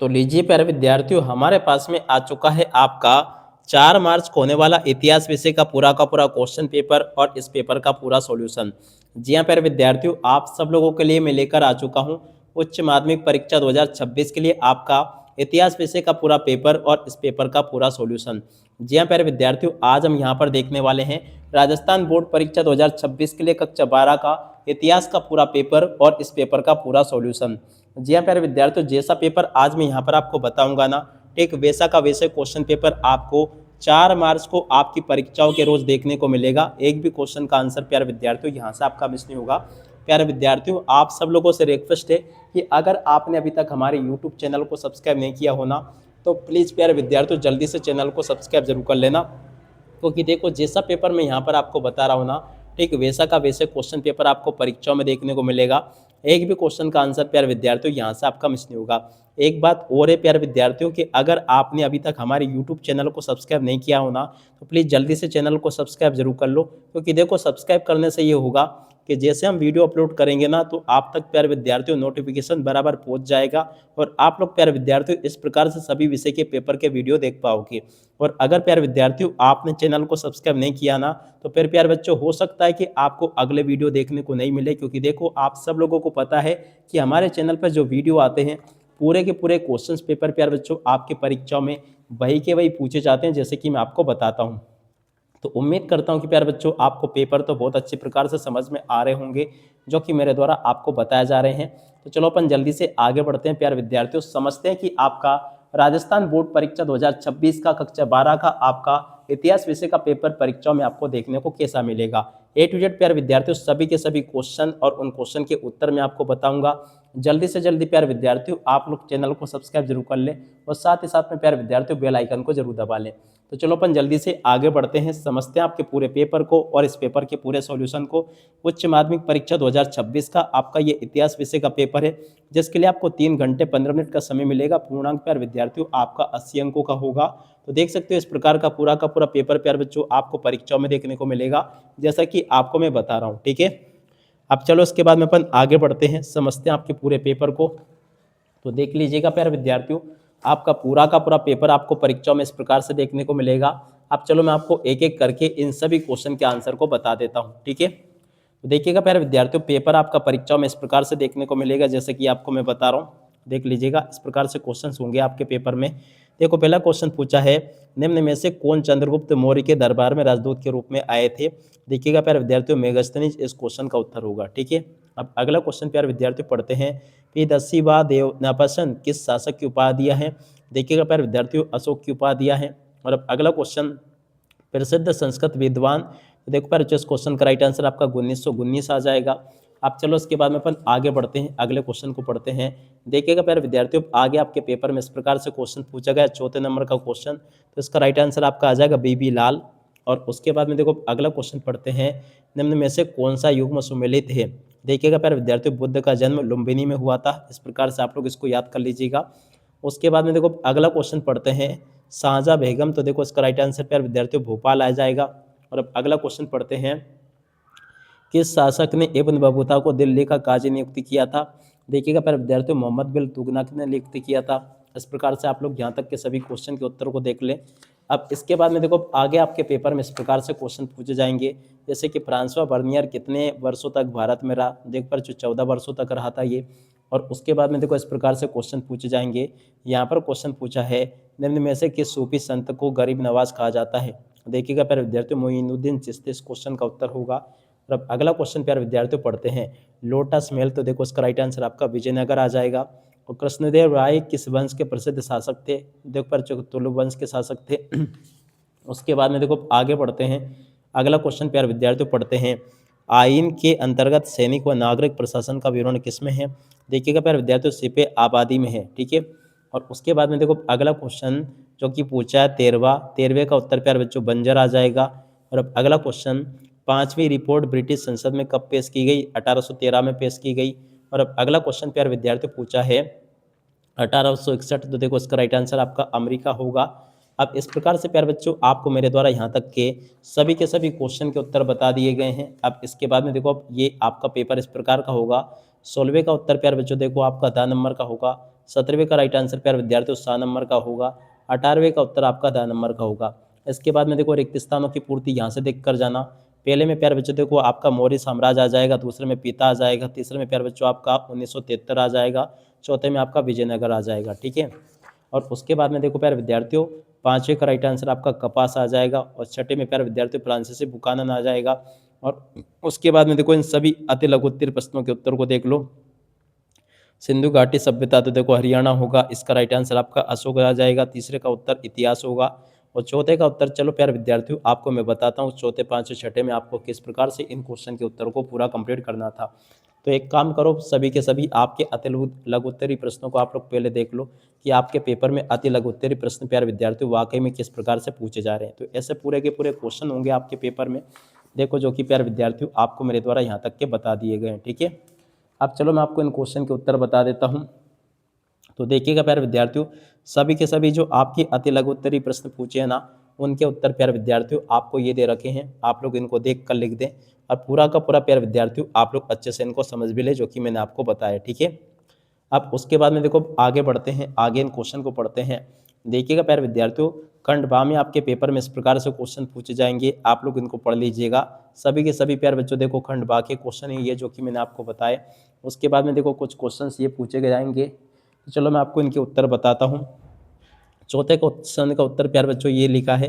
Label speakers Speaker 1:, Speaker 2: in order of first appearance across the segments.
Speaker 1: तो लीजिए प्यारे विद्यार्थियों, हमारे पास में आ चुका है आपका 4 मार्च को होने वाला इतिहास विषय का पूरा क्वेश्चन पेपर और इस पेपर का पूरा सॉल्यूशन। जी हाँ प्यारे विद्यार्थियों, आप सब लोगों के लिए मैं लेकर आ चुका हूँ उच्च माध्यमिक परीक्षा 2026 के लिए आपका इतिहास विषय का पूरा पेपर और इस पेपर का पूरा सॉल्यूशन। जी हाँ प्यारे विद्यार्थियों, आज हम यहाँ पर देखने वाले हैं राजस्थान बोर्ड परीक्षा 2026 के लिए कक्षा 12 का इतिहास का पूरा पेपर और इस पेपर का पूरा सॉल्यूशन। जी हाँ प्यारे विद्यार्थियों, जैसा पेपर आज मैं यहाँ पर आपको बताऊंगा ना, एक वैसा का वैसे क्वेश्चन पेपर आपको 4 मार्च को आपकी परीक्षाओं के रोज देखने को मिलेगा। एक भी क्वेश्चन का आंसर प्यारे विद्यार्थियों यहाँ से आपका मिस नहीं होगा। प्यारे विद्यार्थियों, आप सब लोगों से रिक्वेस्ट है कि अगर आपने अभी तक हमारे यूट्यूब चैनल को सब्सक्राइब नहीं किया होना तो प्लीज़ प्यारे विद्यार्थियों जल्दी से चैनल को सब्सक्राइब जरूर कर लेना, क्योंकि देखो जैसा पेपर मैं यहाँ पर आपको बता रहा हूँ ना, ठीक वैसा का वैसे क्वेश्चन पेपर आपको परीक्षाओं में देखने को मिलेगा। एक भी क्वेश्चन का आंसर प्यारे विद्यार्थियों यहाँ से आपका मिस नहीं होगा। एक बात और है प्यारे विद्यार्थियों कि अगर आपने अभी तक हमारे यूट्यूब चैनल को सब्सक्राइब नहीं किया हो ना, तो प्लीज़ जल्दी से चैनल को सब्सक्राइब जरूर कर लो, क्योंकि देखो सब्सक्राइब करने से ये होगा कि जैसे हम वीडियो अपलोड करेंगे ना, तो आप तक प्यारे विद्यार्थियों नोटिफिकेशन बराबर पहुंच जाएगा और आप लोग प्यारे विद्यार्थियों इस प्रकार से सभी विषय के पेपर के वीडियो देख पाओगे। और अगर प्यारे विद्यार्थियों आपने चैनल को सब्सक्राइब नहीं किया ना, तो फिर प्यारे बच्चों हो सकता है कि आपको अगले वीडियो देखने को नहीं मिले, क्योंकि देखो आप सब लोगों को पता है कि हमारे चैनल पर जो वीडियो आते हैं पूरे के पूरे क्वेश्चंस पेपर प्यारे बच्चों आपके परीक्षाओं में वही के वही पूछे जाते हैं, जैसे कि मैं आपको बताता हूँ। तो उम्मीद करता हूं कि प्यारे बच्चों आपको पेपर तो बहुत अच्छे प्रकार से समझ में आ रहे होंगे जो कि मेरे द्वारा आपको बताए जा रहे हैं। तो चलो अपन जल्दी से आगे बढ़ते हैं प्यारे विद्यार्थियों, समझते हैं कि आपका राजस्थान बोर्ड परीक्षा 2026 का कक्षा 12 का आपका इतिहास विषय का पेपर परीक्षाओं में आपको देखने को कैसा मिलेगा। ए टू जेड प्यारे विद्यार्थियों सभी के सभी क्वेश्चन और उन क्वेश्चन के उत्तर मैं आपको बताऊंगा। जल्दी से जल्दी प्यारे विद्यार्थियों आप लोग चैनल को सब्सक्राइब जरूर कर लें और साथ ही साथ में प्यारे विद्यार्थियों बेल आइकन को जरूर दबा लें। तो चलो अपन जल्दी से आगे बढ़ते हैं, समझते हैं आपके पूरे पेपर को और इस पेपर के पूरे सॉल्यूशन को। उच्च माध्यमिक परीक्षा 2026 का आपका ये इतिहास विषय का पेपर है, जिसके लिए आपको 3 घंटे 15 मिनट का समय मिलेगा। पूर्णांक प्यार विद्यार्थियों आपका 80 अंकों का होगा। तो देख सकते हो इस प्रकार का पूरा पेपर प्यार बच्चों आपको परीक्षाओं में देखने को मिलेगा, जैसा कि आपको मैं बता रहा हूँ। ठीक है, अब चलो इसके बाद में अपन आगे बढ़ते हैं, समझते हैं आपके पूरे पेपर को। तो देख लीजिएगा प्यारे विद्यार्थियों, आपका पूरा का पूरा पेपर आपको परीक्षाओं में इस प्रकार से देखने को मिलेगा। अब चलो मैं आपको एक एक करके इन सभी क्वेश्चन के आंसर को बता देता हूँ। ठीक है, तो देखिएगा प्यारे विद्यार्थियों, पेपर आपका परीक्षाओं में इस प्रकार से देखने को मिलेगा, जैसे कि आपको मैं बता रहा हूँ। देख लीजिएगा इस प्रकार से क्वेश्चन होंगे आपके पेपर में। देखो पहला क्वेश्चन पूछा है, निम्न में से कौन चंद्रगुप्त मौर्य के दरबार में राजदूत के रूप में आए थे। देखिएगा प्यारे विद्यार्थियों मेगस्थनीज इस क्वेश्चन का उत्तर होगा। ठीक है, अब अगला क्वेश्चन प्यारे विद्यार्थियों पढ़ते हैं, पीदस्सी देवनापसन किस शासक की उपाधियां हैं। देखिएगा प्यारे विद्यार्थियों अशोक की उपाधियां हैं। और अब अगला क्वेश्चन, प्रसिद्ध संस्कृत विद्वान। तो देखो प्यारे इस क्वेश्चन का राइट आंसर आपका 1919 आ जाएगा। अब चलो इसके बाद में अपन आगे बढ़ते हैं, अगले क्वेश्चन को पढ़ते हैं। देखिएगा प्यारे विद्यार्थियों आगे आपके पेपर में इस प्रकार से क्वेश्चन पूछा गया, चौथे नंबर का क्वेश्चन, तो इसका राइट आंसर आपका आ जाएगा बीबी लाल। और उसके बाद में देखो अगला क्वेश्चन पढ़ते हैं, निम्न में से कौन सा युग्म सुमेलित है। देखिएगा प्यारे विद्यार्थियों बुद्ध का जन्म लुम्बिनी में हुआ था, इस प्रकार से आप लोग इसको याद कर लीजिएगा। उसके बाद में देखो अगला क्वेश्चन पढ़ते हैं, शाहजहाँ बेगम। तो देखो इसका राइट आंसर प्यारे विद्यार्थियों भोपाल आ जाएगा। और अब अगला क्वेश्चन पढ़ते हैं, किस शासक ने इब्न बतूता को दिल्ली का काजी नियुक्त किया था। देखिएगा प्यारे विद्यार्थियों मोहम्मद बिन तुगलक ने नियुक्त किया था। इस प्रकार से आप लोग यहाँ तक के सभी क्वेश्चन के उत्तर को देख लें। अब इसके बाद में देखो आगे आपके पेपर में इस प्रकार से क्वेश्चन पूछे जाएंगे, जैसे कि फ्रांसवा बर्नियर कितने वर्षों तक भारत में रहा। देख पर जो 14 वर्षों तक रहा था ये। और उसके बाद में देखो इस प्रकार से क्वेश्चन पूछे जाएंगे। यहाँ पर क्वेश्चन पूछा है, निम्न में से किस सूफी संत को गरीब नवाज कहा जाता है। देखिएगा प्यारे विद्यार्थियों मोइनुद्दीन चिश्ती इस क्वेश्चन का उत्तर होगा। और अब अगला क्वेश्चन प्यारे विद्यार्थियों पढ़ते हैं, लोटस महल। तो देखो इसका राइट आंसर आपका विजयनगर आ जाएगा। और कृष्णदेव राय किस वंश के प्रसिद्ध शासक थे। देखो पर जो तुलु वंश के शासक थे। उसके बाद में देखो आगे बढ़ते हैं, अगला क्वेश्चन प्यारे विद्यार्थियों पढ़ते हैं, आइन के अंतर्गत सैनिक व नागरिक प्रशासन का विवरण किसमें है। देखिएगा प्यारे विद्यार्थियों सिपे आबादी में है। ठीक है, और उसके बाद में देखो अगला क्वेश्चन जो कि पूछा है 13वें का उत्तर प्यारे बच्चों बंजर आ जाएगा। और अब अगला क्वेश्चन, 5वीं रिपोर्ट ब्रिटिश संसद में कब पेश की गई। 1813 में पेश की गई। और अब अगला क्वेश्चन प्यारे विद्यार्थियों पूछा है 1861। तो देखो इसका राइट आंसर आपका अमेरिका होगा। अब इस प्रकार से प्यारे बच्चों आपको मेरे द्वारा यहाँ तक के सभी क्वेश्चन के उत्तर बता दिए गए हैं। अब इसके बाद में देखो अब ये आपका पेपर इस प्रकार का होगा। 16वें का उत्तर प्यारे बच्चों देखो आपका 10 नंबर का होगा। 17वें का राइट आंसर प्यारे विद्यार्थियों 7 नंबर का होगा। 18वें का उत्तर आपका 10 नंबर का होगा। इसके बाद में देखो रिक्त स्थानों की पूर्ति यहाँ से देख कर जाना। पहले में प्यारे बच्चों देखो आपका मौर्य साम्राज्य आ जाएगा, दूसरे में पिता आ जाएगा, तीसरे में प्यारे बच्चों आपका 1973 आ जाएगा, चौथे में आपका विजयनगर आ जाएगा। ठीक है, और उसके बाद में देखो प्यारे विद्यार्थियों 5वें का राइट आंसर आपका कपास आ जाएगा, और छठे में प्यारे विद्यार्थियों फ्रांसीसी बुकानन आ जाएगा। और उसके बाद में देखो इन सभी अति लघुत्तर प्रश्नों के उत्तर को देख लो। सिंधु घाटी सभ्यता तो देखो हरियाणा होगा, इसका राइट आंसर आपका अशोक आ जाएगा। तीसरे का उत्तर इतिहास होगा, और चौथे का उत्तर चलो प्यारे विद्यार्थियों आपको मैं बताता हूँ चौथे पांचवें छठे में आपको किस प्रकार से इन क्वेश्चन के उत्तर को पूरा कंप्लीट करना था। तो एक काम करो, सभी के सभी आपके अति लघुत्तरी प्रश्नों को आप लोग पहले देख लो कि आपके पेपर में अति लघुत्तरी प्रश्न प्यारे विद्यार्थियों वाकई में किस प्रकार से पूछे जा रहे हैं। तो ऐसे पूरे के पूरे क्वेश्चन होंगे आपके पेपर में, देखो जो कि प्यारे विद्यार्थियों आपको मेरे द्वारा यहाँ तक के बता दिए गए हैं। ठीक है, अब चलो मैं आपको इन क्वेश्चन के उत्तर बता देता हूँ। तो देखिएगा प्यारे विद्यार्थियों, सभी के सभी जो आपके अति लघुत्तरी प्रश्न पूछे हैं ना, उनके उत्तर प्यारे विद्यार्थियों आपको ये दे रखे हैं, आप लोग इनको देख कर लिख दें, और पूरा का पूरा प्यारे विद्यार्थियों आप लोग अच्छे से इनको समझ भी ले जो कि मैंने आपको बताया। ठीक है, अब उसके बाद में देखो आगे बढ़ते हैं, आगे इन क्वेश्चन को पढ़ते हैं। देखिएगा प्यारे विद्यार्थियों, खंड बा में आपके पेपर में इस प्रकार से क्वेश्चन पूछे जाएंगे, आप लोग इनको पढ़ लीजिएगा। सभी के सभी प्यारे बच्चों देखो खंड बा के क्वेश्चन है ये जो कि मैंने आपको बताया। उसके बाद में देखो कुछ क्वेश्चन ये पूछे जाएंगे, तो चलो मैं आपको इनके उत्तर बताता हूँ। चौथे क्वेश्चन का उत्तर प्यारे बच्चों ये लिखा है,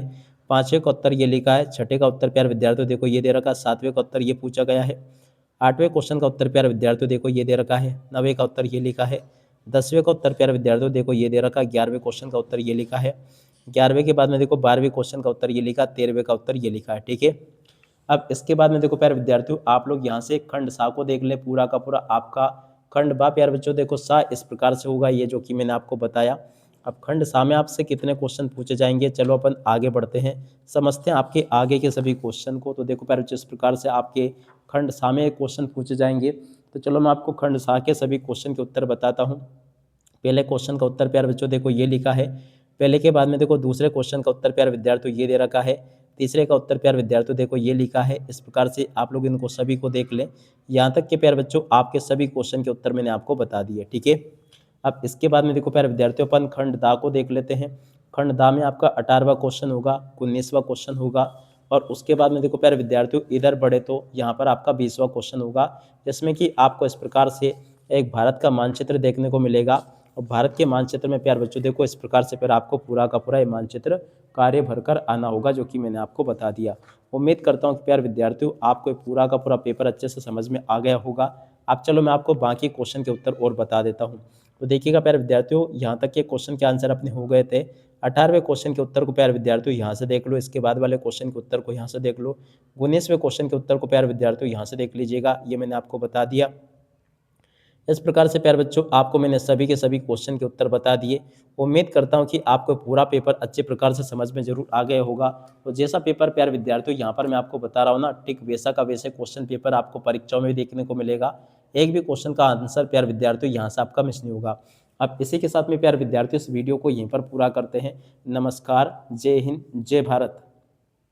Speaker 1: पांचवें का उत्तर ये लिखा है, छठे का उत्तर प्यारे विद्यार्थियों देखो ये दे रखा है, सातवें का उत्तर ये पूछा गया है, आठवें क्वेश्चन का उत्तर प्यारे विद्यार्थियों देखो ये दे रखा है, नवे का उत्तर ये लिखा है, 10वें का उत्तर प्यारे विद्यार्थियों देखो ये दे रखा है, 11वें क्वेश्चन का उत्तर ये लिखा है, 11वें के बाद में देखो 12वें क्वेश्चन का उत्तर ये लिखा, 13वें का उत्तर ये लिखा है। ठीक है, अब इसके बाद में देखो प्यारे विद्यार्थियों आप लोग यहाँ से खंड सा को देख ले, पूरा का पूरा आपका खंड बा प्यारे बच्चों देखो सा इस प्रकार से होगा ये जो कि मैंने आपको बताया। अब खंड सा में आपसे कितने क्वेश्चन पूछे जाएंगे, चलो अपन आगे बढ़ते हैं, समझते हैं आपके आगे के सभी क्वेश्चन को। तो देखो प्यारे बच्चों इस प्रकार से आपके खंड सा में क्वेश्चन पूछे जाएंगे। तो चलो मैं आपको खंड सा के सभी क्वेश्चन के उत्तर बताता हूँ। पहले क्वेश्चन का उत्तर प्यारे बच्चों देखो ये लिखा है, पहले के बाद में देखो दूसरे क्वेश्चन का उत्तर प्यारे विद्यार्थियों ये दे रखा है, तीसरे का उत्तर प्यारे विद्यार्थियों देखो ये लिखा है। इस प्रकार से आप लोग इनको सभी को देख लें, यहाँ तक के प्यारे बच्चों आपके सभी क्वेश्चन के उत्तर मैंने आपको बता दिए। ठीक है, अब इसके बाद में देखो प्यारे विद्यार्थियों अपन खंड दा को देख लेते हैं। खंड दा में आपका 18वां क्वेश्चन होगा, 19वां क्वेश्चन होगा, और उसके बाद में देखो प्यारे विद्यार्थियों इधर बढ़े तो यहाँ पर आपका 20वां क्वेश्चन होगा, जिसमें कि आपको इस प्रकार से एक भारत का मानचित्र देखने को मिलेगा। और भारत के मानचित्र में प्यारे बच्चों देखो इस प्रकार से फिर आपको पूरा का पूरा ये मानचित्र कार्य भरकर आना होगा जो कि मैंने आपको बता दिया। उम्मीद करता हूँ कि प्यारे विद्यार्थियों आपको पूरा का पूरा पेपर अच्छे से समझ में आ गया होगा। अब चलो मैं आपको बाकी क्वेश्चन के उत्तर और बता देता हूँ। तो देखिएगा प्यारे विद्यार्थियों, यहाँ तक के क्वेश्चन के आंसर अपने हो गए थे। 18वें क्वेश्चन के उत्तर को प्यारे विद्यार्थियों यहाँ से देख लो, इसके बाद वाले क्वेश्चन के उत्तर को यहाँ से देख लो, 19वें क्वेश्चन के उत्तर को प्यारे विद्यार्थियों यहाँ से देख लीजिएगा, ये मैंने आपको बता दिया। इस प्रकार से प्यारे बच्चों आपको मैंने सभी के सभी क्वेश्चन के उत्तर बता दिए। उम्मीद करता हूं कि आपको पूरा पेपर अच्छे प्रकार से समझ में जरूर आ गया होगा। तो जैसा पेपर प्यारे विद्यार्थियों यहाँ पर मैं आपको बता रहा हूँ ना, ठीक वैसा का वैसे क्वेश्चन पेपर आपको परीक्षाओं में देखने को मिलेगा। एक भी क्वेश्चन का आंसर प्यारे विद्यार्थियों यहाँ से आपका मिस नहीं होगा। अब इसी के साथ में प्यारे विद्यार्थियों इस वीडियो को यहीं पर पूरा करते हैं। नमस्कार, जय हिंद, जय भारत।